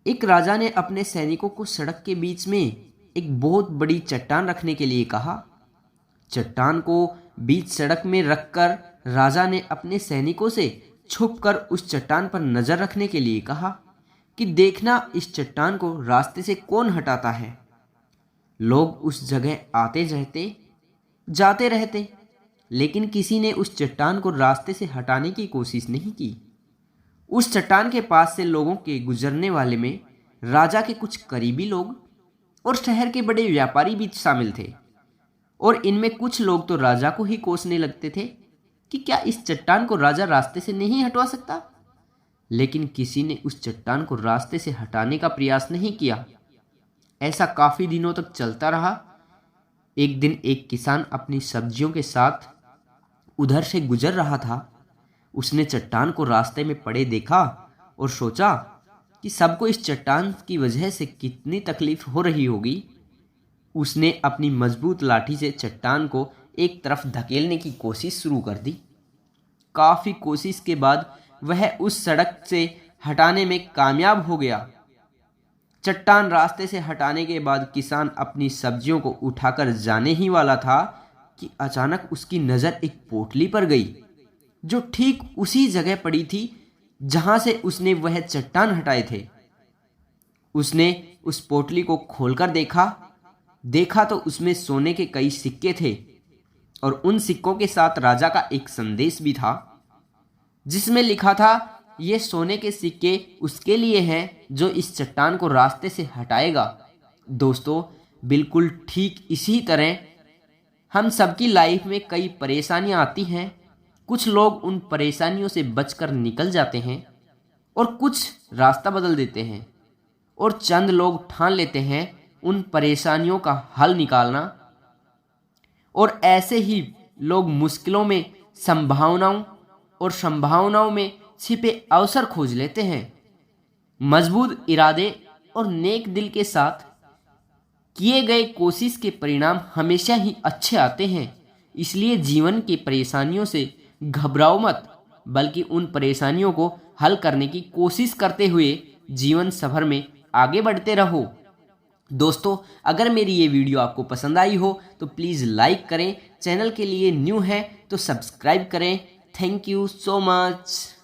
एक राजा ने अपने सैनिकों को सड़क के बीच में एक बहुत बड़ी चट्टान रखने के लिए कहा। चट्टान को बीच सड़क में रखकर राजा ने अपने सैनिकों से छुपकर उस चट्टान पर नजर रखने के लिए कहा कि देखना इस चट्टान को रास्ते से कौन हटाता है। लोग उस जगह आते जाते रहते, लेकिन किसी ने उस चट्टान को रास्ते से हटाने की कोशिश नहीं की। उस चट्टान के पास से लोगों के गुजरने वाले में राजा के कुछ करीबी लोग और शहर के बड़े व्यापारी भी शामिल थे, और इनमें कुछ लोग तो राजा को ही कोसने लगते थे कि क्या इस चट्टान को राजा रास्ते से नहीं हटवा सकता। लेकिन किसी ने उस चट्टान को रास्ते से हटाने का प्रयास नहीं किया। ऐसा काफी दिनों तक चलता रहा। एक दिन एक किसान अपनी सब्जियों के साथ उधर से गुजर रहा था। उसने चट्टान को रास्ते में पड़े देखा और सोचा कि सबको इस चट्टान की वजह से कितनी तकलीफ हो रही होगी। उसने अपनी मजबूत लाठी से चट्टान को एक तरफ धकेलने की कोशिश शुरू कर दी। काफी कोशिश के बाद वह उस सड़क से हटाने में कामयाब हो गया। चट्टान रास्ते से हटाने के बाद किसान अपनी सब्जियों को उठाकर जाने ही वाला था कि अचानक उसकी नज़र एक पोटली पर गई, जो ठीक उसी जगह पड़ी थी जहां से उसने वह चट्टान हटाए थे। उसने उस पोटली को खोलकर देखा तो उसमें सोने के कई सिक्के थे, और उन सिक्कों के साथ राजा का एक संदेश भी था, जिसमें लिखा था, ये सोने के सिक्के उसके लिए हैं जो इस चट्टान को रास्ते से हटाएगा। दोस्तों, बिल्कुल ठीक इसी तरह हम सबकी लाइफ में कई परेशानियां आती हैं। कुछ लोग उन परेशानियों से बचकर निकल जाते हैं और कुछ रास्ता बदल देते हैं, और चंद लोग ठान लेते हैं उन परेशानियों का हल निकालना, और ऐसे ही लोग मुश्किलों में संभावनाओं में छिपे अवसर खोज लेते हैं। मजबूत इरादे और नेक दिल के साथ किए गए कोशिश के परिणाम हमेशा ही अच्छे आते हैं। इसलिए जीवन की परेशानियों से घबराओ मत, बल्कि उन परेशानियों को हल करने की कोशिश करते हुए जीवन सफर में आगे बढ़ते रहो। दोस्तों, अगर मेरी ये वीडियो आपको पसंद आई हो तो प्लीज़ लाइक करें, चैनल के लिए न्यू है तो सब्सक्राइब करें। Thank you so much.